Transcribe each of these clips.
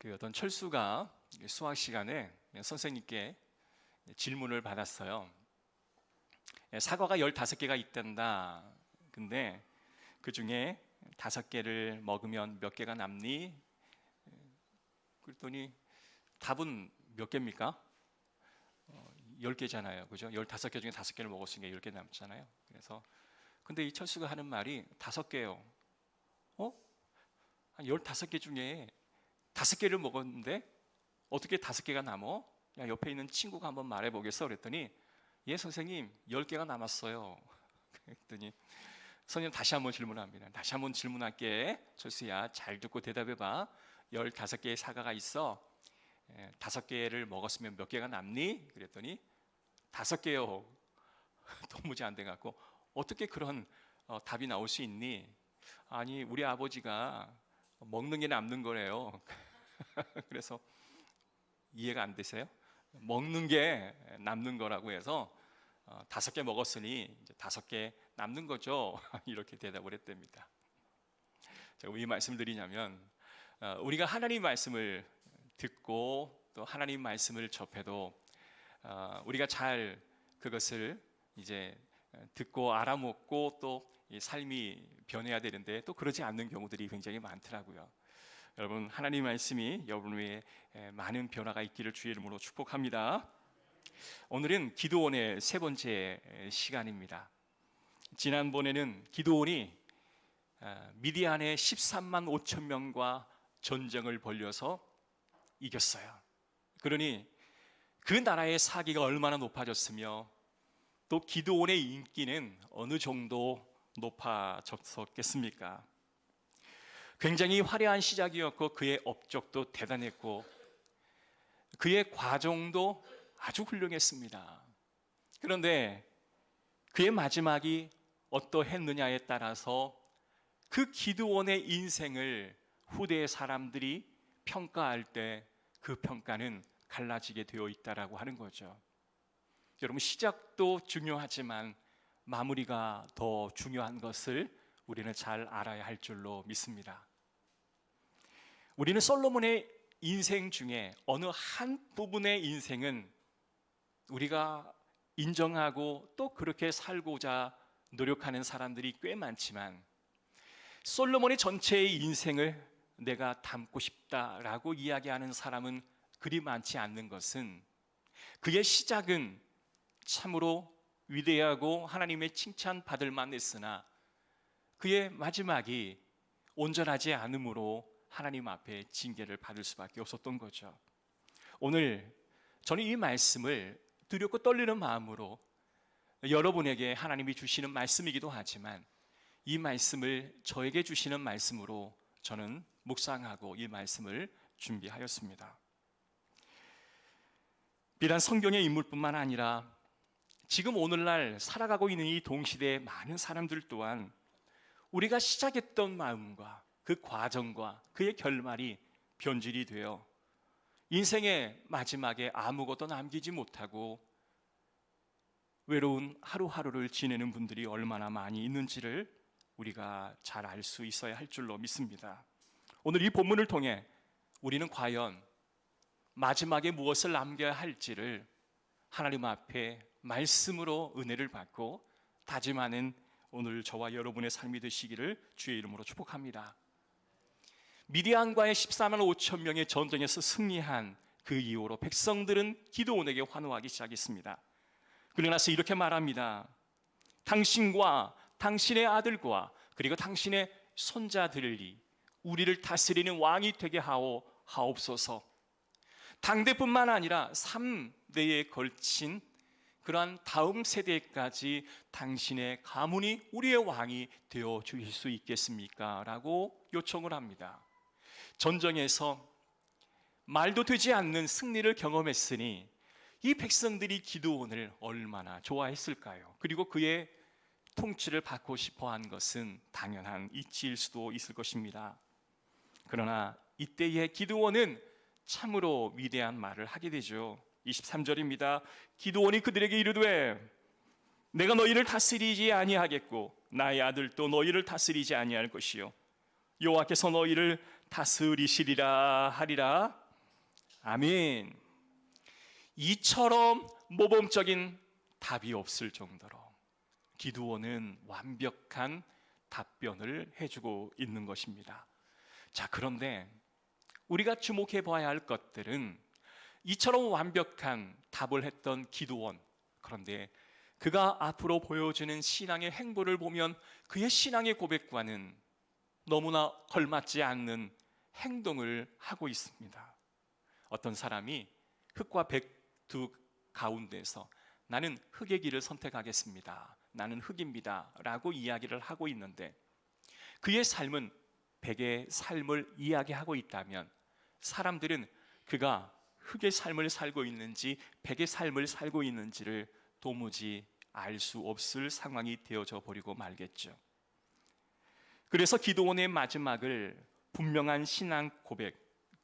어떤 철수가 수학 시간에 선생님께 질문을 받았어요. 사과가 15개가 있단다. 근데 그 중에 5개를 먹으면 몇 개가 남니? 그랬더니 답은 몇 개입니까? 10개잖아요. 그죠? 15개 중에 5개를 먹었으니까 10개 남잖아요. 그래서 근데 이 철수가 하는 말이 5개요. 한 15개 중에 5개를 먹었는데 어떻게 5개가 남어? 야, 옆에 있는 친구가 한번 말해보겠어? 그랬더니 예 선생님 10개가 남았어요. 그랬더니 선생님 다시 한번 질문합니다. 다시 한번 질문할게. 철수야 잘 듣고 대답해봐. 15개의 사과가 있어. 5개를 먹었으면 몇 개가 남니? 그랬더니 5개요. 도무지 안 돼갖고 어떻게 그런 답이 나올 수 있니? 아니 우리 아버지가 먹는 게 남는 거래요. 그래서 이해가 안 되세요? 먹는 게 남는 거라고 해서 5개 먹었으니 이제 5개 남는 거죠. 이렇게 대답을 했답니다. 제가 왜 이 말씀을 드리냐면 우리가 하나님 말씀을 듣고 또 하나님 말씀을 접해도 우리가 잘 그것을 이제 듣고 알아먹고 또 이 삶이 변해야 되는데 또 그러지 않는 경우들이 굉장히 많더라고요. 여러분 하나님 말씀이 여러분 위에 많은 변화가 있기를 주의 이름으로 축복합니다. 오늘은 기드온의 3번째 시간입니다. 지난번에는 기드온이 미디안의 13만 5천 명과 전쟁을 벌여서 이겼어요. 그러니 그 나라의 사기가 얼마나 높아졌으며 또 기드온의 인기는 어느 정도 높아졌겠습니까? 굉장히 화려한 시작이었고 그의 업적도 대단했고 그의 과정도 아주 훌륭했습니다. 그런데 그의 마지막이 어떠했느냐에 따라서 그 기드온의 인생을 후대의 사람들이 평가할 때 그 평가는 갈라지게 되어 있다라고 하는 거죠. 여러분 시작도 중요하지만 마무리가 더 중요한 것을 우리는 잘 알아야 할 줄로 믿습니다. 우리는 솔로몬의 인생 중에 어느 한 부분의 인생은 우리가 인정하고 또 그렇게 살고자 노력하는 사람들이 꽤 많지만 솔로몬의 전체의 인생을 내가 담고 싶다라고 이야기하는 사람은 그리 많지 않는 것은 그의 시작은 참으로 위대하고 하나님의 칭찬받을 만했으나 그의 마지막이 온전하지 않으므로 하나님 앞에 징계를 받을 수밖에 없었던 거죠. 오늘 저는 이 말씀을 두렵고 떨리는 마음으로 여러분에게 하나님이 주시는 말씀이기도 하지만 이 말씀을 저에게 주시는 말씀으로 저는 묵상하고 이 말씀을 준비하였습니다. 비단 성경의 인물뿐만 아니라 지금 오늘날 살아가고 있는 이 동시대의 많은 사람들 또한 우리가 시작했던 마음과 그 과정과 그의 결말이 변질이 되어 인생의 마지막에 아무것도 남기지 못하고 외로운 하루하루를 지내는 분들이 얼마나 많이 있는지를 우리가 잘 알 수 있어야 할 줄로 믿습니다. 오늘 이 본문을 통해 우리는 과연 마지막에 무엇을 남겨야 할지를 하나님 앞에 말씀으로 은혜를 받고 다짐하는 오늘 저와 여러분의 삶이 되시기를 주의 이름으로 축복합니다. 미디안과의 14만 5천 명의 전쟁에서 승리한 그 이후로 백성들은 기드온에게 환호하기 시작했습니다. 그러고 나서 이렇게 말합니다. 당신과 당신의 아들과 그리고 당신의 손자들이 우리를 다스리는 왕이 되게 하옵소서. 당대뿐만 아니라 3대에 걸친 그러한 다음 세대까지 당신의 가문이 우리의 왕이 되어 주실 수 있겠습니까? 라고 요청을 합니다. 전쟁에서 말도 되지 않는 승리를 경험했으니 이 백성들이 기드온을 얼마나 좋아했을까요? 그리고 그의 통치를 받고 싶어 한 것은 당연한 이치일 수도 있을 것입니다. 그러나 이때의 기드온은 참으로 위대한 말을 하게 되죠. 23절입니다. 기드온이 그들에게 이르되 내가 너희를 다스리지 아니하겠고 나의 아들도 너희를 다스리지 아니할 것이요 여호와께서 너희를 다스리시리라 하리라. 아멘. 이처럼 모범적인 답이 없을 정도로 기드온은 완벽한 답변을 해주고 있는 것입니다. 자, 그런데 우리가 주목해 봐야 할 것들은 이처럼 완벽한 답을 했던 기드온, 그런데 그가 앞으로 보여주는 신앙의 행보를 보면 그의 신앙의 고백과는 너무나 걸맞지 않는 행동을 하고 있습니다. 어떤 사람이 흙과 백두 가운데서 나는 흙의 길을 선택하겠습니다, 나는 흙입니다 라고 이야기를 하고 있는데, 그의 삶은 백의 삶을 이야기하고 있다면 사람들은 그가 흙의 삶을 살고 있는지 백의 삶을 살고 있는지를 도무지 알 수 없을 상황이 되어져 버리고 말겠죠. 그래서 기드온의 마지막을 분명한 신앙 고백,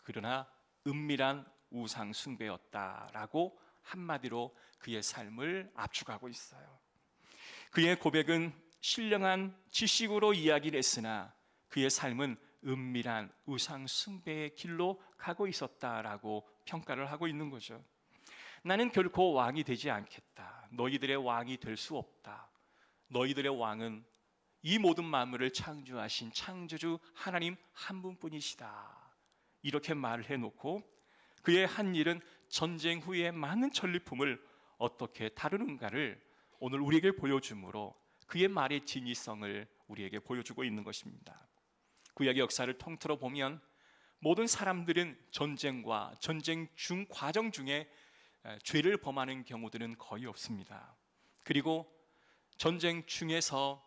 그러나 은밀한 우상 숭배였다라고 한마디로 그의 삶을 압축하고 있어요. 그의 고백은 신령한 지식으로 이야기를 했으나 그의 삶은 은밀한 우상 숭배의 길로 가고 있었다라고 평가를 하고 있는 거죠. 나는 결코 왕이 되지 않겠다. 너희들의 왕이 될 수 없다. 너희들의 왕은 이 모든 만물을 창조하신 창조주 하나님 한 분뿐이시다. 이렇게 말을 해놓고 그의 한 일은 전쟁 후에 많은 전리품을 어떻게 다루는가를 오늘 우리에게 보여주므로 그의 말의 진위성을 우리에게 보여주고 있는 것입니다. 구약의 역사를 통틀어 보면 모든 사람들은 전쟁과 전쟁 중 과정 중에 죄를 범하는 경우들은 거의 없습니다. 그리고 전쟁 중에서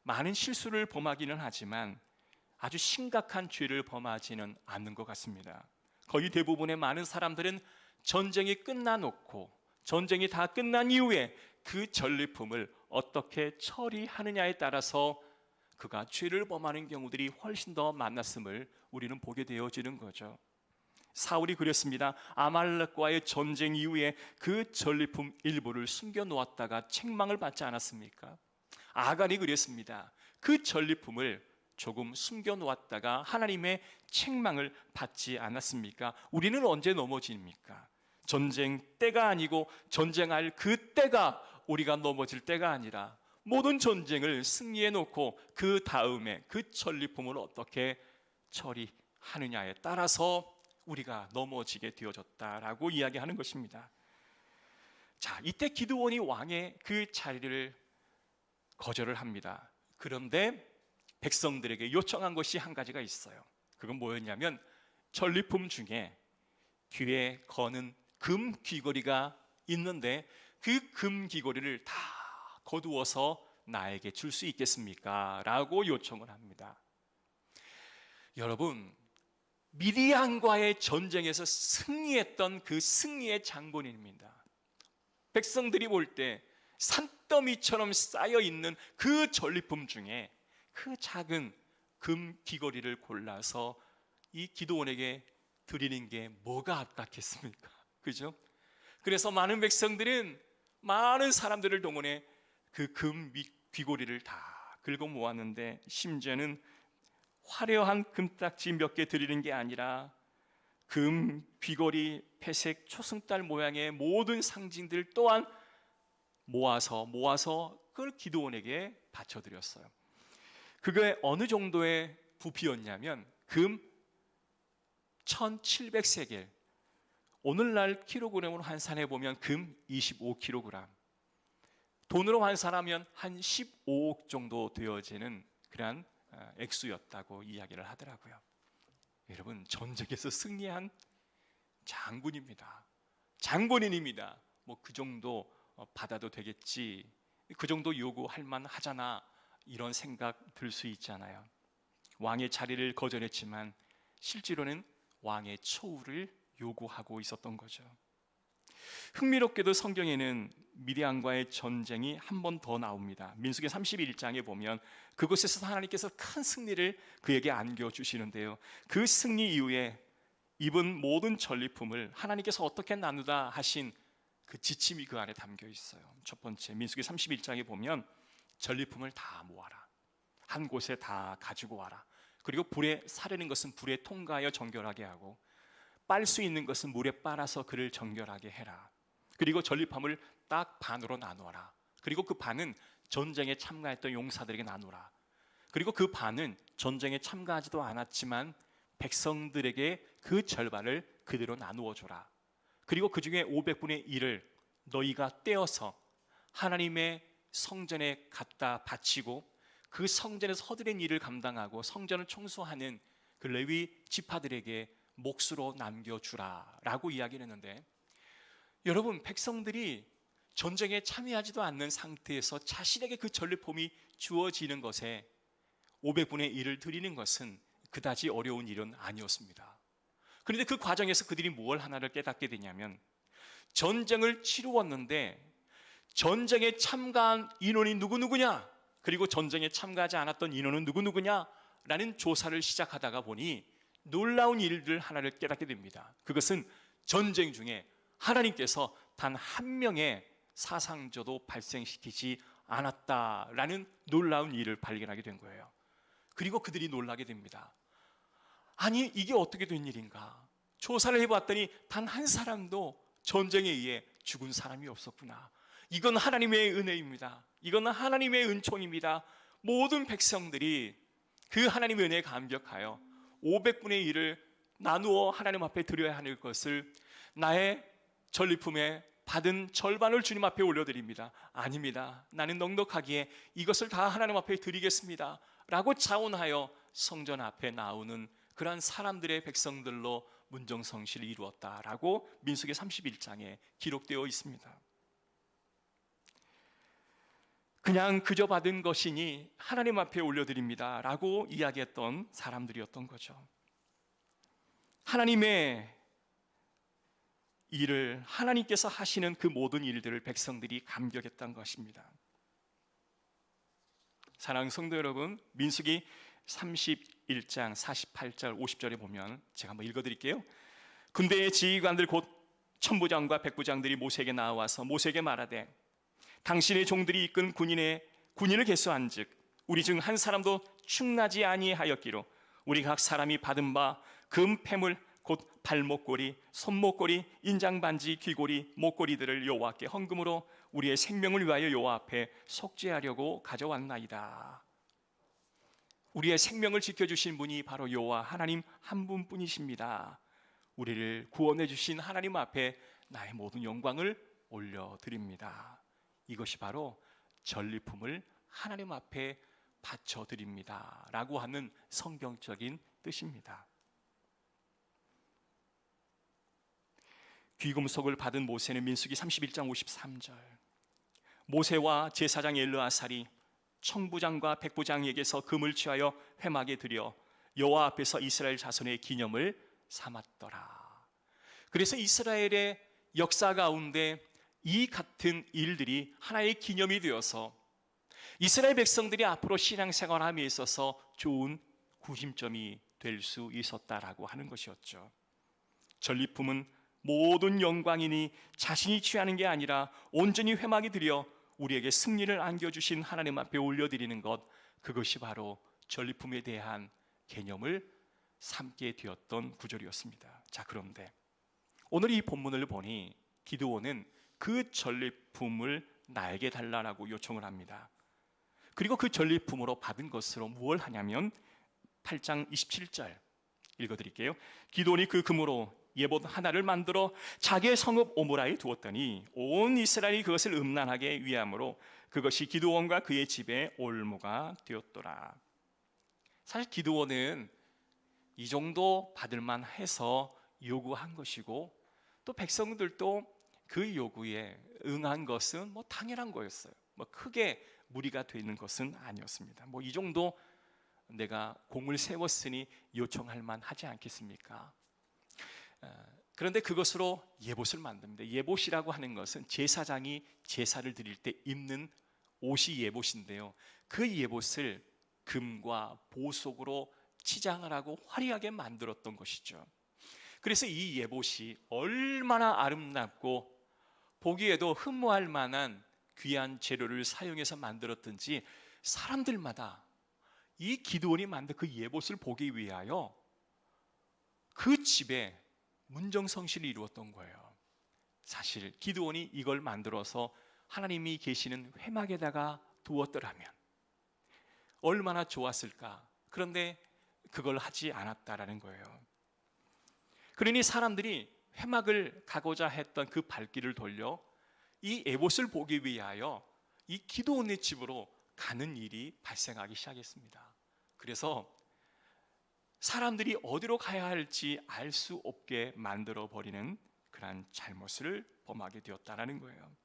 많은 실수를 범하기는 하지만 아주 심각한 죄를 범하지는 않는 것 같습니다. 거의 대부분의 많은 사람들은 전쟁이 끝나놓고 전쟁이 다 끝난 이후에 그 전리품을 어떻게 처리하느냐에 따라서 그가 죄를 범하는 경우들이 훨씬 더 많았음을 우리는 보게 되어지는 거죠. 사울이 그랬습니다. 아말렉과의 전쟁 이후에 그 전리품 일부를 숨겨 놓았다가 책망을 받지 않았습니까? 아간이 그랬습니다. 그 전리품을 조금 숨겨 놓았다가 하나님의 책망을 받지 않았습니까? 우리는 언제 넘어집니까? 전쟁 때가 아니고 전쟁할 그 때가 우리가 넘어질 때가 아니라 모든 전쟁을 승리해 놓고 그 다음에 그 전리품을 어떻게 처리하느냐에 따라서 우리가 넘어지게 되어졌다라고 이야기하는 것입니다. 자, 이때 기드온이 왕의 그 자리를 거절을 합니다. 그런데 백성들에게 요청한 것이 한 가지가 있어요. 그건 뭐였냐면 전리품 중에 귀에 거는 금 귀걸이가 있는데 그 금 귀걸이를 다 거두어서 나에게 줄 수 있겠습니까? 라고 요청을 합니다. 여러분, 미디안과의 전쟁에서 승리했던 그 승리의 장본인입니다. 백성들이 볼 때 산더미처럼 쌓여있는 그 전리품 중에 그 작은 금 귀걸이를 골라서 이 기드온에게 드리는 게 뭐가 아깝겠습니까? 그죠? 그래서 많은 백성들은 많은 사람들을 동원해 그 금 귀걸이를 다 긁어 모았는데, 심지어는 화려한 금딱지 몇 개 드리는 게 아니라 금 귀걸이, 회색 초승달 모양의 모든 상징들 또한 모아서 그걸 기드온에게 바쳐드렸어요. 그게 어느 정도의 부피였냐면 금 1700세겔, 오늘날 킬로그램으로 환산해 보면 금 25kg, 돈으로 환산하면 한 15억 정도 되어지는 그러한 액수였다고 이야기를 하더라고요. 여러분, 전쟁에서 승리한 장군입니다. 장본인입니다. 뭐 그 정도 받아도 되겠지, 그 정도 요구할 만하잖아, 이런 생각 들 수 있잖아요. 왕의 자리를 거절했지만 실제로는 왕의 처우를 요구하고 있었던 거죠. 흥미롭게도 성경에는 미디안과의 전쟁이 한 번 더 나옵니다. 민수기 31장에 보면 그곳에서 하나님께서 큰 승리를 그에게 안겨주시는데요, 그 승리 이후에 입은 모든 전리품을 하나님께서 어떻게 나누다 하신 그 지침이 그 안에 담겨 있어요. 첫 번째, 민수기 31장에 보면 전리품을 다 모아라, 한 곳에 다 가지고 와라. 그리고 불에 사르는 것은 불에 통과하여 정결하게 하고 빨 수 있는 것은 물에 빨아서 그를 정결하게 해라. 그리고 전립함을 딱 반으로 나누어라. 그리고 그 반은 전쟁에 참가했던 용사들에게 나누라. 그리고 그 반은 전쟁에 참가하지도 않았지만 백성들에게 그 절반을 그대로 나누어 줘라. 그리고 그 중에 500분의 1을 너희가 떼어서 하나님의 성전에 갖다 바치고 그 성전에서 허드렛 일을 감당하고 성전을 청소하는 그 레위 지파들에게 몫으로 남겨주라 라고 이야기를 했는데, 여러분, 백성들이 전쟁에 참여하지도 않는 상태에서 자신에게 그 전리품이 주어지는 것에 500분의 1을 드리는 것은 그다지 어려운 일은 아니었습니다. 그런데 그 과정에서 그들이 뭘 하나를 깨닫게 되냐면, 전쟁을 치루었는데 전쟁에 참가한 인원이 누구냐, 그리고 전쟁에 참가하지 않았던 인원은 누구냐 라는 조사를 시작하다가 보니 놀라운 일들 하나를 깨닫게 됩니다. 그것은 전쟁 중에 하나님께서 단 한 명의 사상자도 발생시키지 않았다라는 놀라운 일을 발견하게 된 거예요. 그리고 그들이 놀라게 됩니다. 아니, 이게 어떻게 된 일인가? 조사를 해봤더니 단 한 사람도 전쟁에 의해 죽은 사람이 없었구나. 이건 하나님의 은혜입니다. 이건 하나님의 은총입니다. 모든 백성들이 그 하나님의 은혜에 감격하여 500분의 1을 나누어 하나님 앞에 드려야 하는 것을 나의 전리품에 받은 절반을 주님 앞에 올려드립니다. 아닙니다. 나는 넉넉하기에 이것을 다 하나님 앞에 드리겠습니다 라고 자원하여 성전 앞에 나오는 그러한 사람들의 백성들로 문정성실을 이루었다라고 민수기 31장에 기록되어 있습니다. 그냥 그저 받은 것이니 하나님 앞에 올려드립니다 라고 이야기했던 사람들이었던 거죠. 하나님의 일을, 하나님께서 하시는 그 모든 일들을 백성들이 감격했던 것입니다. 사랑하는 성도 여러분, 민수기 31장 48절 50절에 보면 제가 한번 읽어드릴게요. 군대의 지휘관들 곧 천부장과 백부장들이 모세에게 나와서 모세에게 말하되, 당신의 종들이 이끈 군인을 계수한즉 우리 중 한 사람도 충나지 아니하였기로 우리 각 사람이 받은 바 금 패물 곧 발목걸이, 손목걸이, 인장반지, 귀걸이, 목걸이들을 여호와께 헌금으로 우리의 생명을 위하여 여호와 앞에 속죄하려고 가져왔나이다. 우리의 생명을 지켜주신 분이 바로 여호와 하나님 한 분뿐이십니다. 우리를 구원해 주신 하나님 앞에 나의 모든 영광을 올려드립니다. 이것이 바로 전리품을 하나님 앞에 바쳐드립니다 라고 하는 성경적인 뜻입니다. 귀금속을 받은 모세는 민수기 31장 53절, 모세와 제사장 엘르아살이 청부장과 백부장에게서 금을 취하여 회막에 들여 여호와 앞에서 이스라엘 자손의 기념을 삼았더라. 그래서 이스라엘의 역사 가운데 이 같은 일들이 하나의 기념이 되어서 이스라엘 백성들이 앞으로 신앙생활함에 있어서 좋은 구심점이 될 수 있었다라고 하는 것이었죠. 전리품은 모든 영광이니 자신이 취하는 게 아니라 온전히 회막에 들여 우리에게 승리를 안겨주신 하나님 앞에 올려드리는 것, 그것이 바로 전리품에 대한 개념을 삼게 되었던 구절이었습니다. 자, 그런데 오늘 이 본문을 보니 기드온은 그 전리품을 나에게 달라라고 요청을 합니다. 그리고 그 전리품으로 받은 것으로 무엇을 하냐면 8장 27절 읽어드릴게요. 기드온이 그 금으로 예봇 하나를 만들어 자기의 성읍 오므라에 두었더니 온 이스라엘이 그것을 음란하게 위함으로 그것이 기드온과 그의 집에 올무가 되었더라. 사실 기드온은 이 정도 받을만 해서 요구한 것이고, 또 백성들도 그 요구에 응한 것은 당연한 거였어요. 크게 무리가 되는 것은 아니었습니다. 이 정도 내가 공을 세웠으니 요청할 만하지 않겠습니까? 그런데 그것으로 예봇을 만듭니다. 예봇이라고 하는 것은 제사장이 제사를 드릴 때 입는 옷이 예봇인데요, 그 예봇을 금과 보석으로 치장을 하고 화려하게 만들었던 것이죠. 그래서 이 예봇이 얼마나 아름답고 보기에도 흠모할 만한 귀한 재료를 사용해서 만들었든지 사람들마다 이 기드온이 만든 그 예봇을 보기 위하여 그 집에 문정성시를 이루었던 거예요. 사실 기드온이 이걸 만들어서 하나님이 계시는 회막에다가 두었더라면 얼마나 좋았을까. 그런데 그걸 하지 않았다라는 거예요. 그러니 사람들이 회막을 가고자 했던 그 발길을 돌려 이 에봇을 보기 위하여 이 기드온의 집으로 가는 일이 발생하기 시작했습니다. 그래서 사람들이 어디로 가야 할지 알 수 없게 만들어 버리는 그러한 잘못을 범하게 되었다라는 거예요.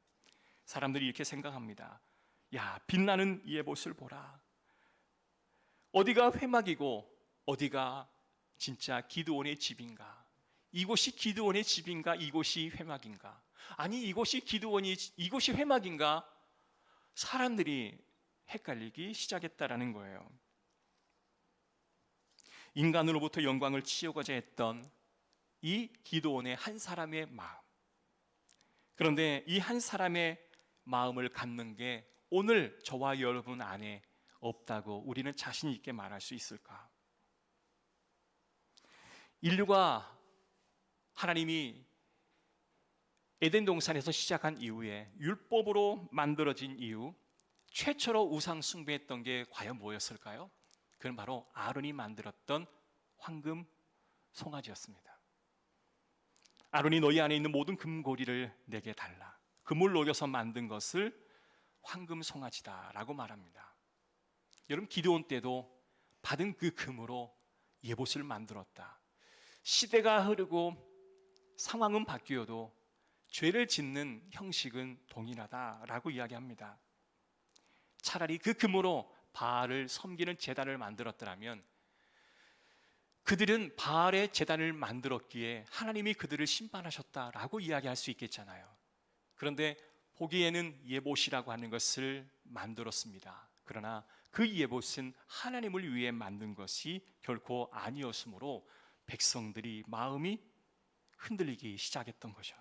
사람들이 이렇게 생각합니다. 야, 빛나는 이 에봇을 보라. 어디가 회막이고 어디가 진짜 기드온의 집인가? 이곳이 기드온의 집인가? 이곳이 회막인가? 아니, 이곳이 회막인가? 사람들이 헷갈리기 시작했다라는 거예요. 인간으로부터 영광을 치우고자 했던 이 기드온의 한 사람의 마음. 그런데 이 한 사람의 마음을 갖는 게 오늘 저와 여러분 안에 없다고 우리는 자신 있게 말할 수 있을까? 인류가 하나님이 에덴 동산에서 시작한 이후에 율법으로 만들어진 이후 최초로 우상 숭배했던 게 과연 뭐였을까요? 그건 바로 아론이 만들었던 황금 송아지였습니다. 아론이 너희 안에 있는 모든 금고리를 내게 달라. 금을 녹여서 만든 것을 황금 송아지다라고 말합니다. 여러분, 기드온 때도 받은 그 금으로 예봇을 만들었다. 시대가 흐르고 상황은 바뀌어도 죄를 짓는 형식은 동일하다라고 이야기합니다. 차라리 그 금으로 바알을 섬기는 제단을 만들었더라면 그들은 바알의 제단을 만들었기에 하나님이 그들을 심판하셨다라고 이야기할 수 있겠잖아요. 그런데 보기에는 예봇이라고 하는 것을 만들었습니다. 그러나 그 예봇은 하나님을 위해 만든 것이 결코 아니었으므로 백성들이 마음이 흔들리기 시작했던 거죠.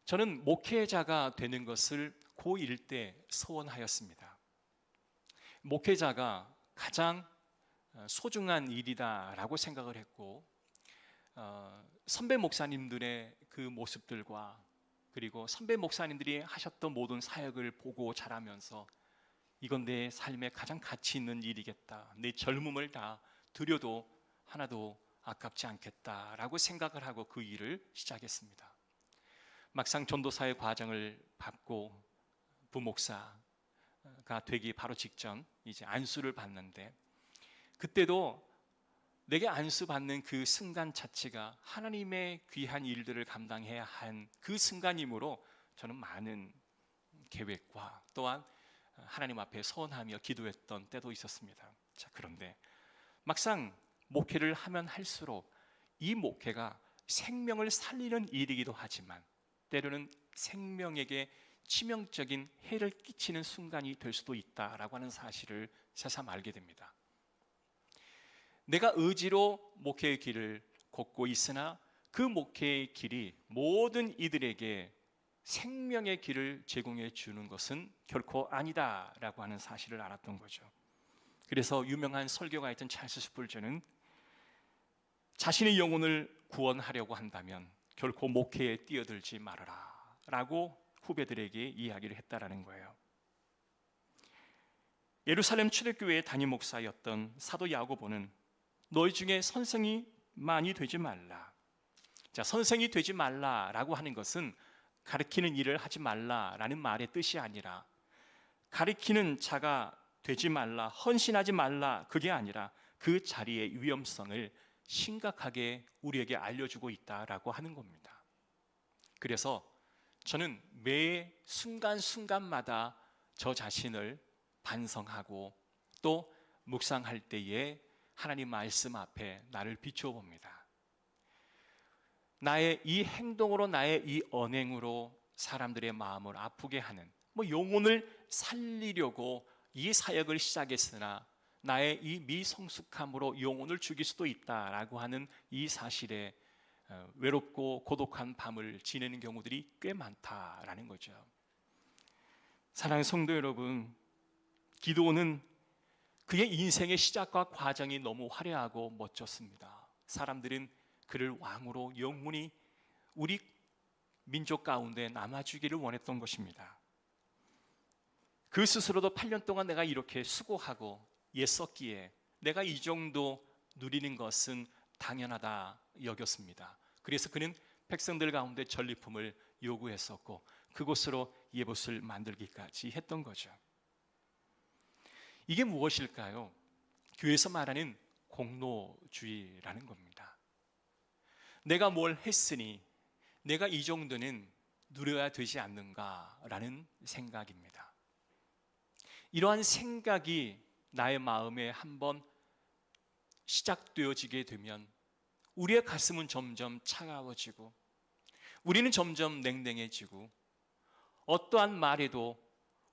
저는 목회자가 되는 것을 고1 때 소원하였습니다. 목회자가 가장 소중한 일이다라고 생각을 했고, 선배 목사님들의 그 모습들과 그리고 선배 목사님들이 하셨던 모든 사역을 보고 자라면서 이건 내 삶에 가장 가치 있는 일이겠다. 내 젊음을 다 드려도 하나도 아깝지 않겠다라고 생각을 하고 그 일을 시작했습니다. 막상 전도사의 과정을 밟고 부목사가 되기 바로 직전 이제 안수를 받는데, 그때도 내게 안수 받는 그 순간 자체가 하나님의 귀한 일들을 감당해야 한 그 순간이므로 저는 많은 계획과 또한 하나님 앞에 서원하며 기도했던 때도 있었습니다. 자, 그런데 막상 목회를 하면 할수록 이 목회가 생명을 살리는 일이기도 하지만 때로는 생명에게 치명적인 해를 끼치는 순간이 될 수도 있다라고 하는 사실을 새삼 알게 됩니다. 내가 의지로 목회의 길을 걷고 있으나 그 목회의 길이 모든 이들에게 생명의 길을 제공해 주는 것은 결코 아니다라고 하는 사실을 알았던 거죠. 그래서 유명한 설교가였던 찰스 스풀전은 자신의 영혼을 구원하려고 한다면 결코 목회에 뛰어들지 말아라 라고 후배들에게 이야기를 했다라는 거예요. 예루살렘 초대교회의 담임 목사였던 사도 야고보는 너희 중에 선생이 많이 되지 말라. 자, 선생이 되지 말라라고 하는 것은 가르치는 일을 하지 말라라는 말의 뜻이 아니라 가르치는 자가 되지 말라, 헌신하지 말라, 그게 아니라 그 자리의 위험성을 심각하게 우리에게 알려주고 있다라고 하는 겁니다. 그래서 저는 매 순간순간마다 저 자신을 반성하고 또 묵상할 때에 하나님 말씀 앞에 나를 비추어 봅니다. 나의 이 행동으로, 나의 이 언행으로 사람들의 마음을 아프게 하는, 영혼을 살리려고 이 사역을 시작했으나 나의 이 미성숙함으로 영혼을 죽일 수도 있다라고 하는 이 사실에 외롭고 고독한 밤을 지내는 경우들이 꽤 많다라는 거죠. 사랑하는 성도 여러분, 기드온은 그의 인생의 시작과 과정이 너무 화려하고 멋졌습니다. 사람들은 그를 왕으로 영원히 우리 민족 가운데 남아주기를 원했던 것입니다. 그 스스로도 8년 동안 내가 이렇게 수고하고 애썼기에 내가 이 정도 누리는 것은 당연하다 여겼습니다. 그래서 그는 백성들 가운데 전리품을 요구했었고 그곳으로 예봇을 만들기까지 했던 거죠. 이게 무엇일까요? 교회에서 말하는 공로주의라는 겁니다. 내가 뭘 했으니 내가 이 정도는 누려야 되지 않는가라는 생각입니다. 이러한 생각이 나의 마음에 한번 시작되어지게 되면 우리의 가슴은 점점 차가워지고 우리는 점점 냉랭해지고 어떠한 말에도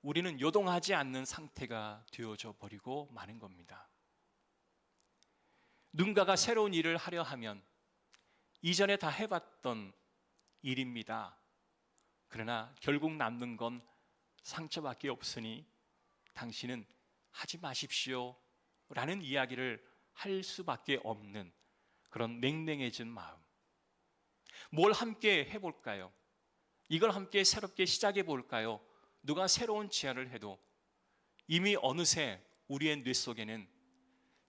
우리는 요동하지 않는 상태가 되어져 버리고 마는 겁니다. 누군가가 새로운 일을 하려 하면 이전에 다 해봤던 일입니다. 그러나 결국 남는 건 상처밖에 없으니 당신은 하지 마십시오 라는 이야기를 할 수밖에 없는 그런 냉랭해진 마음. 뭘 함께 해볼까요? 이걸 함께 새롭게 시작해 볼까요? 누가 새로운 제안을 해도 이미 어느새 우리의 뇌 속에는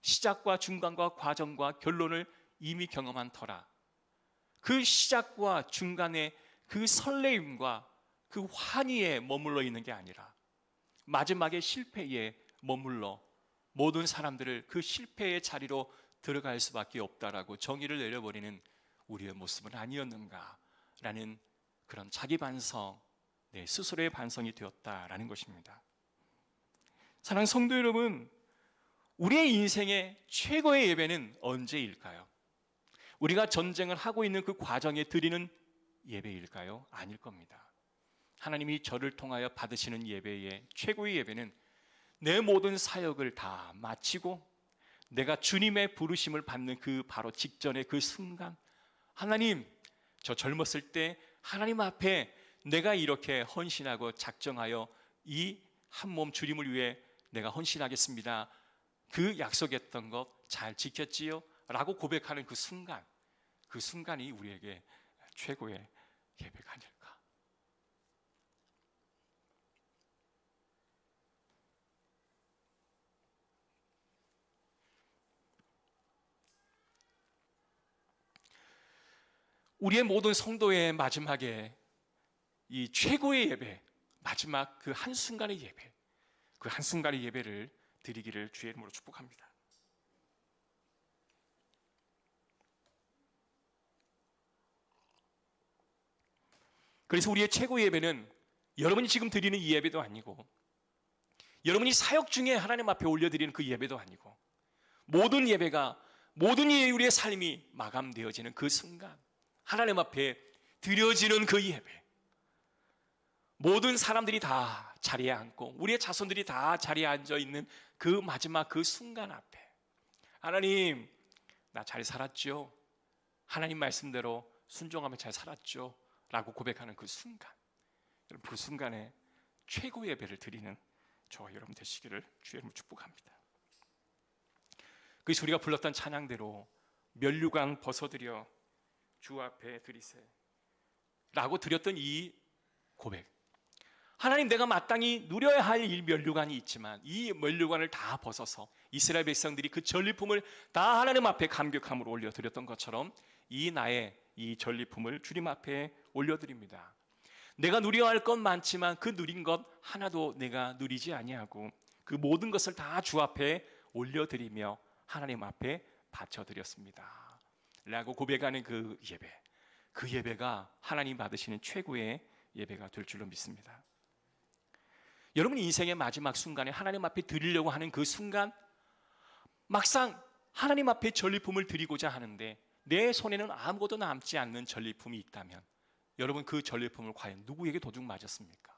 시작과 중간과 과정과 결론을 이미 경험한 터라 그 시작과 중간에 그 설레임과 그 환희에 머물러 있는 게 아니라 마지막에 실패에 머물러 모든 사람들을 그 실패의 자리로 들어갈 수밖에 없다라고 정의를 내려버리는 우리의 모습은 아니었는가라는 그런 자기 반성, 스스로의 반성이 되었다라는 것입니다. 사랑하는 성도 여러분, 우리의 인생의 최고의 예배는 언제일까요? 우리가 전쟁을 하고 있는 그 과정에 드리는 예배일까요? 아닐 겁니다. 하나님이 저를 통하여 받으시는 예배의 최고의 예배는 내 모든 사역을 다 마치고 내가 주님의 부르심을 받는 그 바로 직전의 그 순간, 하나님, 저 젊었을 때 하나님 앞에 내가 이렇게 헌신하고 작정하여 이 한 몸 주님을 위해 내가 헌신하겠습니다. 그 약속했던 것 잘 지켰지요? 라고 고백하는 그 순간이 우리에게 최고의 예배가 아닐까. 우리의 모든 성도의 마지막에 이 최고의 예배, 마지막 그 한순간의 예배, 그 한순간의 예배를 드리기를 주의 이름으로 축복합니다. 그래서 우리의 최고의 예배는 여러분이 지금 드리는 이 예배도 아니고 여러분이 사역 중에 하나님 앞에 올려드리는 그 예배도 아니고 모든 예배가 모든 우리의 삶이 마감되어지는 그 순간 하나님 앞에 드려지는 그 예배, 모든 사람들이 다 자리에 앉고 우리의 자손들이 다 자리에 앉아있는 그 마지막 그 순간 앞에 하나님, 나 잘 살았죠? 하나님 말씀대로 순종하며 잘 살았죠? 라고 고백하는 그 순간, 그 순간에 최고의 예배를 드리는 저와 여러분 되시기를 주의 이름으로 축복합니다. 그래서 우리가 불렀던 찬양대로 면류관 벗어드려 주 앞에 드리세 라고 드렸던 이 고백, 하나님, 내가 마땅히 누려야 할 이 면류관이 있지만 이 면류관을 다 벗어서 이스라엘 백성들이 그 전리품을 다 하나님 앞에 감격함으로 올려드렸던 것처럼 이 나의 이 전리품을 주님 앞에 올려드립니다. 내가 누려야 할 것 많지만 그 누린 것 하나도 내가 누리지 아니하고 그 모든 것을 다 주 앞에 올려드리며 하나님 앞에 바쳐드렸습니다 라고 고백하는 그 예배, 그 예배가 하나님 받으시는 최고의 예배가 될 줄로 믿습니다. 여러분 인생의 마지막 순간에 하나님 앞에 드리려고 하는 그 순간, 막상 하나님 앞에 전리품을 드리고자 하는데 내 손에는 아무것도 남지 않는 전리품이 있다면 여러분 그 전리품을 과연 누구에게 도둑 맞았습니까?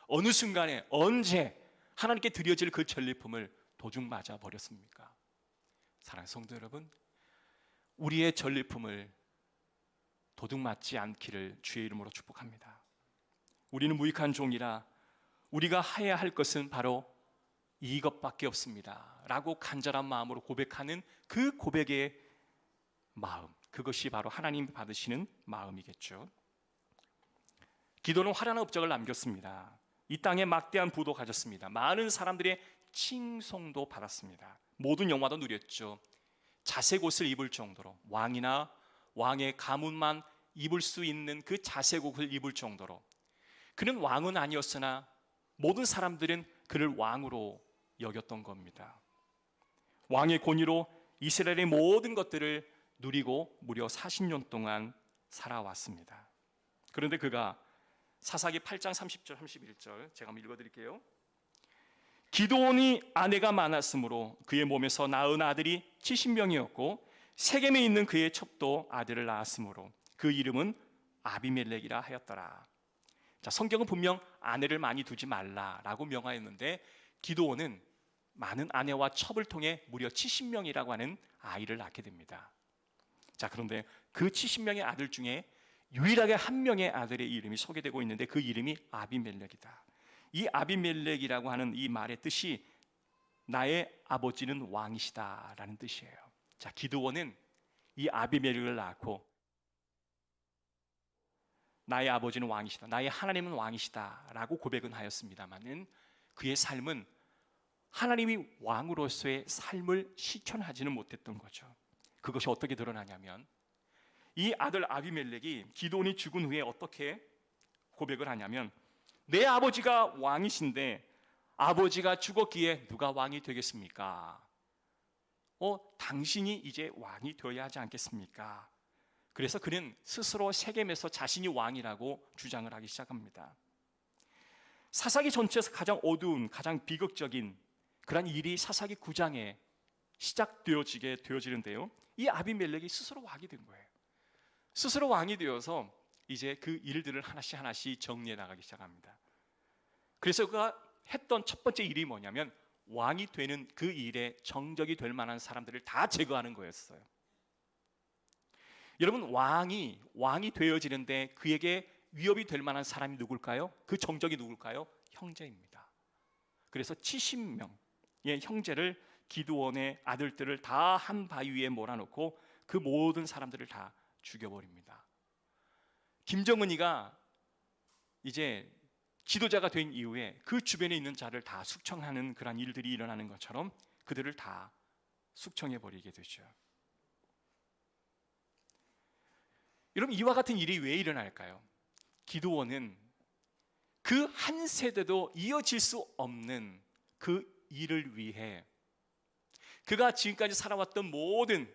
어느 순간에 언제 하나님께 드려질 그 전리품을 도둑 맞아 버렸습니까? 사랑하는 성도 여러분, 우리의 전리품을 도둑 맞지 않기를 주의 이름으로 축복합니다. 우리는 무익한 종이라 우리가 해야 할 것은 바로 이것밖에 없습니다 라고 간절한 마음으로 고백하는 그 고백의 마음, 그것이 바로 하나님 받으시는 마음이겠죠. 기도는 화려한 업적을 남겼습니다. 이 땅에 막대한 부도 가졌습니다. 많은 사람들의 칭송도 받았습니다. 모든 영화도 누렸죠. 자색 옷을 입을 정도로, 왕이나 왕의 가문만 입을 수 있는 그 자색 옷을 입을 정도로. 그는 왕은 아니었으나 모든 사람들은 그를 왕으로 여겼던 겁니다. 왕의 권위로 이스라엘의 모든 것들을 누리고 무려 40년 동안 살아왔습니다. 그런데 그가 사사기 8장 30절 31절 제가 한번 읽어드릴게요. 기드온이 아내가 많았으므로 그의 몸에서 낳은 아들이 70명이었고 세겜에 있는 그의 첩도 아들을 낳았으므로 그 이름은 아비멜렉이라 하였더라. 자, 성경은 분명 아내를 많이 두지 말라라고 명하였는데 기드온은 많은 아내와 첩을 통해 무려 70명이라고 하는 아이를 낳게 됩니다. 자, 그런데 그 70명의 아들 중에 유일하게 한 명의 아들의 이름이 소개되고 있는데 그 이름이 아비멜렉이다. 이 아비멜렉이라고 하는 이 말의 뜻이 나의 아버지는 왕이시다라는 뜻이에요. 자, 기드온은 이 아비멜렉을 낳고 나의 아버지는 왕이시다, 나의 하나님은 왕이시다라고 고백은 하였습니다만은 그의 삶은 하나님이 왕으로서의 삶을 실천하지는 못했던 거죠. 그것이 어떻게 드러나냐면 이 아들 아비멜렉이 기드온이 죽은 후에 어떻게 고백을 하냐면 내 아버지가 왕이신데 아버지가 죽었기에 누가 왕이 되겠습니까? 당신이 이제 왕이 되어야 하지 않겠습니까? 그래서 그는 스스로 세겜에서 자신이 왕이라고 주장을 하기 시작합니다. 사사기 전체에서 가장 어두운, 가장 비극적인 그런 일이 사사기 9장에 시작되어지게 되어지는데요, 이 아비멜렉이 스스로 왕이 된 거예요. 스스로 왕이 되어서 이제 그 일들을 하나씩 하나씩 정리해 나가기 시작합니다. 그래서 그가 했던 첫 번째 일이 뭐냐면 왕이 되는 그 일에 정적이 될 만한 사람들을 다 제거하는 거였어요. 여러분, 왕이 되어지는데 그에게 위협이 될 만한 사람이 누굴까요? 그 정적이 누굴까요? 형제입니다. 그래서 70명의 형제를 기드온의 아들들을 다 한 바위 위에 몰아놓고 그 모든 사람들을 다 죽여버립니다. 김정은이가 이제 지도자가 된 이후에 그 주변에 있는 자를 다 숙청하는 그런 일들이 일어나는 것처럼 그들을 다 숙청해버리게 되죠. 여러분, 이와 같은 일이 왜 일어날까요? 기드온은 그 한 세대도 이어질 수 없는 그 일을 위해 그가 지금까지 살아왔던 모든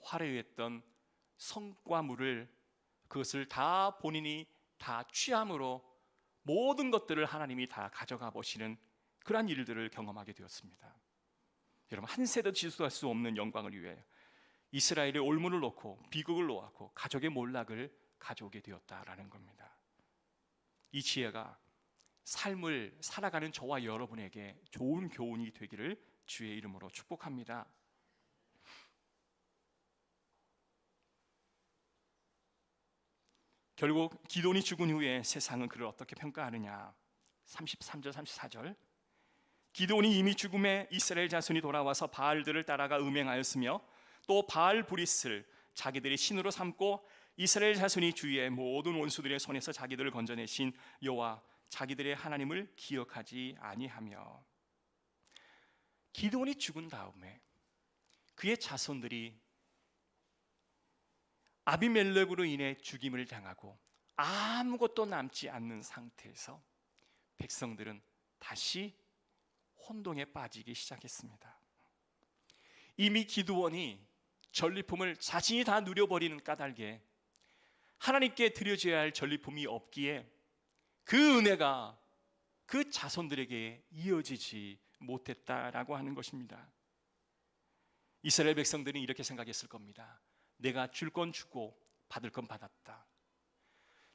화려했던 성과물을, 그것을 다 본인이 다 취함으로 모든 것들을 하나님이 다 가져가 보시는 그러한 일들을 경험하게 되었습니다. 여러분, 한 세대도 지수할 수 없는 영광을 위해 이스라엘의 올문을 놓고 비극을 놓았고 가족의 몰락을 가져오게 되었다라는 겁니다. 이 지혜가 삶을 살아가는 저와 여러분에게 좋은 교훈이 되기를 주의 이름으로 축복합니다. 결국 기드온이 죽은 후에 세상은 그를 어떻게 평가하느냐. 33절 34절 기드온이 이미 죽음에 이스라엘 자손이 돌아와서 바알들을 따라가 음행하였으며 또 바알 브리스를 자기들이 신으로 삼고 이스라엘 자손이 주위의 모든 원수들의 손에서 자기들을 건져내신 여호와 자기들의 하나님을 기억하지 아니하며. 기드온이 죽은 다음에 그의 자손들이 아비멜렉으로 인해 죽임을 당하고 아무것도 남지 않는 상태에서 백성들은 다시 혼동에 빠지기 시작했습니다. 이미 기드온이 전리품을 자신이 다 누려버리는 까닭에 하나님께 드려져야 할 전리품이 없기에 그 은혜가 그 자손들에게 이어지지 못했다라고 하는 것입니다. 이스라엘 백성들은 이렇게 생각했을 겁니다. 내가 줄 건 주고 받을 건 받았다.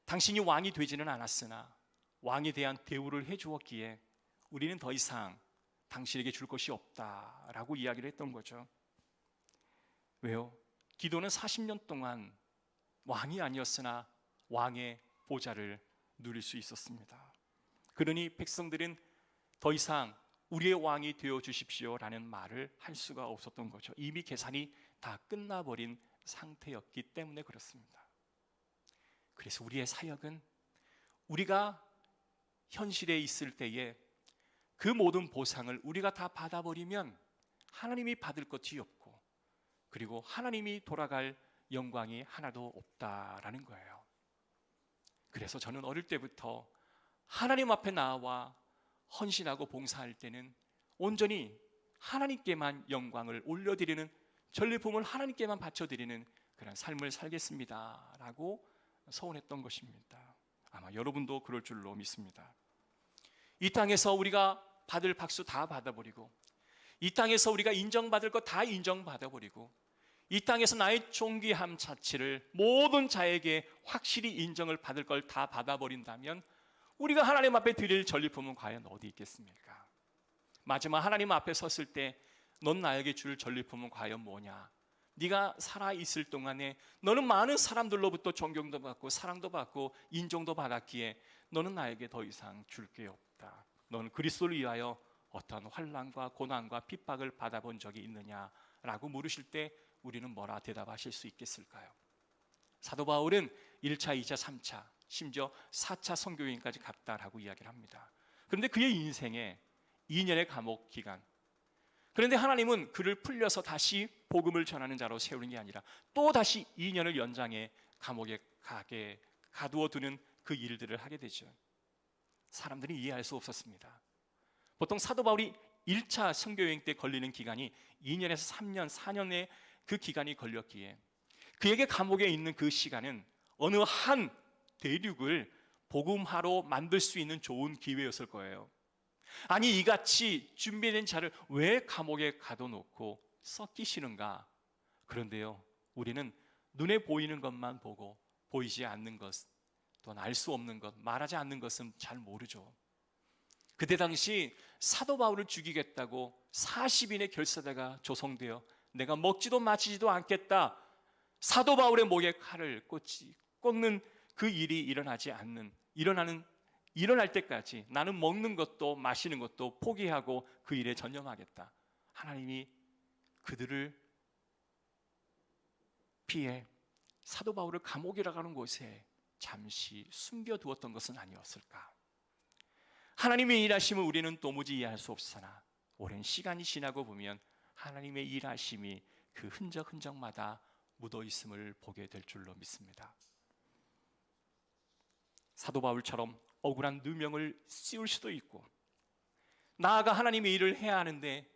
당신이 왕이 되지는 않았으나 왕에 대한 대우를 해주었기에 우리는 더 이상 당신에게 줄 것이 없다라고 이야기를 했던 거죠. 왜요? 기드온은 40년 동안 왕이 아니었으나 왕의 보좌를 누릴 수 있었습니다. 그러니 백성들은 더 이상 우리의 왕이 되어 주십시오라는 말을 할 수가 없었던 거죠. 이미 계산이 다 끝나버린 상태였기 때문에 그렇습니다. 그래서 우리의 사역은 우리가 현실에 있을 때에 그 모든 보상을 우리가 다 받아버리면 하나님이 받을 것이 없고, 그리고 하나님이 돌아갈 영광이 하나도 없다라는 거예요. 그래서 저는 어릴 때부터 하나님 앞에 나와 헌신하고 봉사할 때는 온전히 하나님께만 영광을 올려드리는, 전리품을 하나님께만 바쳐드리는 그런 삶을 살겠습니다 라고 서원했던 것입니다. 아마 여러분도 그럴 줄로 믿습니다. 이 땅에서 우리가 받을 박수 다 받아버리고, 이 땅에서 우리가 인정받을 것 다 인정받아버리고, 이 땅에서 나의 존귀함 자체를 모든 자에게 확실히 인정을 받을 걸 다 받아버린다면 우리가 하나님 앞에 드릴 전리품은 과연 어디 있겠습니까? 마지막 하나님 앞에 섰을 때 넌 나에게 줄 전리품은 과연 뭐냐? 네가 살아있을 동안에 너는 많은 사람들로부터 존경도 받고 사랑도 받고 인정도 받았기에 너는 나에게 더 이상 줄 게 없다. 너는 그리스도를 위하여 어떠한 환난과 고난과 핍박을 받아본 적이 있느냐라고 물으실 때 우리는 뭐라 대답하실 수 있겠을까요? 사도 바울은 1차, 2차, 3차, 심지어 4차 선교여행까지 갔다라고 이야기를 합니다. 그런데 그의 인생에 2년의 감옥 기간, 그런데 하나님은 그를 풀려서 다시 복음을 전하는 자로 세우는 게 아니라 또 다시 2년을 연장해 감옥에 가두어 두는 그 일들을 하게 되죠. 사람들이 이해할 수 없었습니다. 보통 사도 바울이 1차 선교여행 때 걸리는 기간이 2년에서 3년, 4년의 그 기간이 걸렸기에 그에게 감옥에 있는 그 시간은 어느 한 대륙을 복음화로 만들 수 있는 좋은 기회였을 거예요. 아니, 이같이 준비된 자를 왜 감옥에 가둬놓고 썩기시는가? 그런데요, 우리는 눈에 보이는 것만 보고 보이지 않는 것, 또는 알 수 없는 것, 말하지 않는 것은 잘 모르죠. 그때 당시 사도 바울을 죽이겠다고 40인의 결사대가 조성되어 내가 먹지도 마시지도 않겠다, 사도 바울의 목에 칼을 꽂는 그 일이 일어날 때까지 나는 먹는 것도 마시는 것도 포기하고 그 일에 전념하겠다. 하나님이 그들을 피해 사도 바울을 감옥이라고 하는 곳에 잠시 숨겨두었던 것은 아니었을까? 하나님의 일하심을 우리는 도무지 이해할 수 없으나 오랜 시간이 지나고 보면 하나님의 일하심이 그 흔적마다 묻어 있음을 보게 될 줄로 믿습니다. 사도 바울처럼 억울한 누명을 씌울 수도 있고, 나아가 하나님의 일을 해야 하는데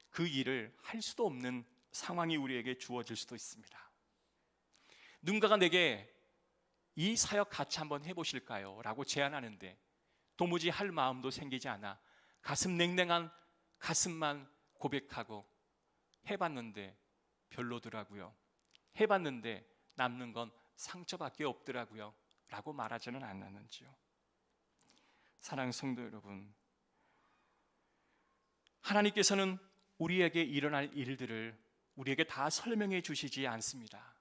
그 일을 할 수도 없는 상황이 우리에게 주어질 수도 있습니다. 누군가가 내게 이 사역 같이 한번 해보실까요? 라고 제안하는데 도무지 할 마음도 생기지 않아 가슴 냉랭한 가슴만 고백하고 해봤는데 별로더라고요. 해봤는데 남는 건 상처밖에 없더라고요 라고 말하지는 않았는지요. 사랑하는 성도 여러분, 하나님께서는 우리에게 일어날 일들을 우리에게 다 설명해 주시지 않습니다.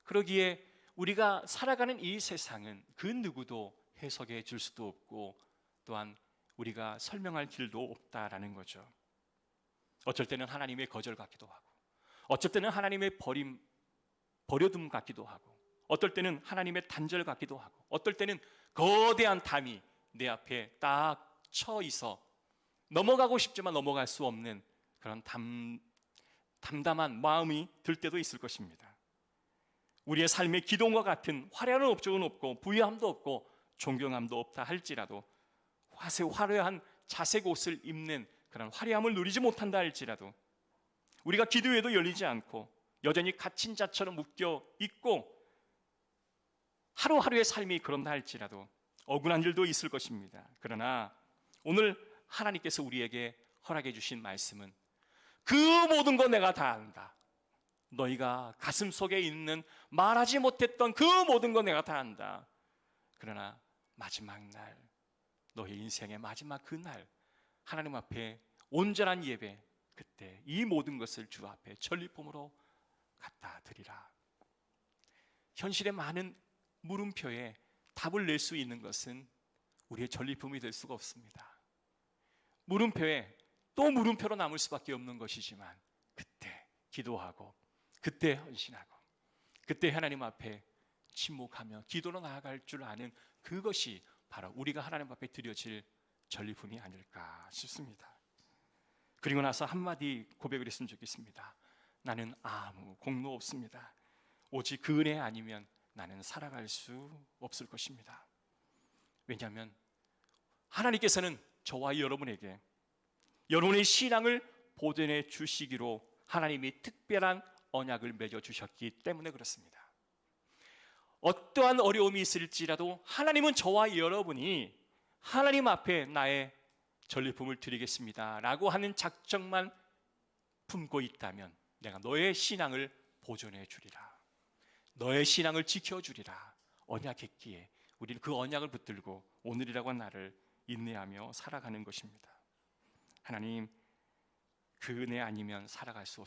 그러기에 우리가 살아가는 이 세상은 그 누구도 해석해 줄 수도 없고 또한 우리가 설명할 길도 없다라는 거죠. 어쩔 때는 하나님의 거절 같기도 하고, 어쩔 때는 하나님의 버려둠 같기도 하고, 어떨 때는 하나님의 단절 같기도 하고, 어떨 때는 거대한 담이 내 앞에 딱 쳐 있어 넘어가고 싶지만 넘어갈 수 없는 그런 담담한 마음이 들 때도 있을 것입니다. 우리의 삶의 기동과 같은 화려한 업적은 없고 부유함도 없고 존경함도 없다 할지라도, 화려한 자색 옷을 입는 그런 화려함을 누리지 못한다 할지라도, 우리가 기도회도 열리지 않고 여전히 갇힌 자처럼 묶여 있고 하루하루의 삶이 그런다 할지라도 억울한 일도 있을 것입니다. 그러나 오늘 하나님께서 우리에게 허락해 주신 말씀은 그 모든 거 내가 다 안다. 너희가 가슴속에 있는 말하지 못했던 그 모든 거 내가 다 안다. 그러나 마지막 날, 너희 인생의 마지막 그 날, 하나님 앞에 온전한 예배, 그때 이 모든 것을 주 앞에 전리품으로 갖다 드리라. 현실의 많은 물음표에 답을 낼 수 있는 것은 우리의 전리품이 될 수가 없습니다. 물음표에 또 물음표로 남을 수밖에 없는 것이지만 그때 기도하고 그때 헌신하고 그때 하나님 앞에 침묵하며 기도로 나아갈 줄 아는 그것이 바로 우리가 하나님 앞에 드려질 전리품이 아닐까 싶습니다. 그리고 나서 한마디 고백을 했으면 좋겠습니다. 나는 아무 공로 없습니다. 오직 그 은혜 아니면 나는 살아갈 수 없을 것입니다. 왜냐하면 하나님께서는 저와 여러분에게 여러분의 신앙을 보존해 주시기로 하나님이 특별한 언약을 맺어 주셨기 때문에 그렇습니다. 어떠한 어려움이 있을지라도 하나님은 저와 여러분이 하나님 앞에 나의 전리품을 드리겠습니다 라고 하는 작정만 품고 있다면 내가 너의 신앙을 보존해 주리라, 너의 신앙을 지켜주리라 언약했기에 우리는 그 언약을 붙들고 오늘이라고 한 날을 인내하며 살아가는 것입니다. 하나님, 그 은혜 아니면 살아갈 수 없습니다.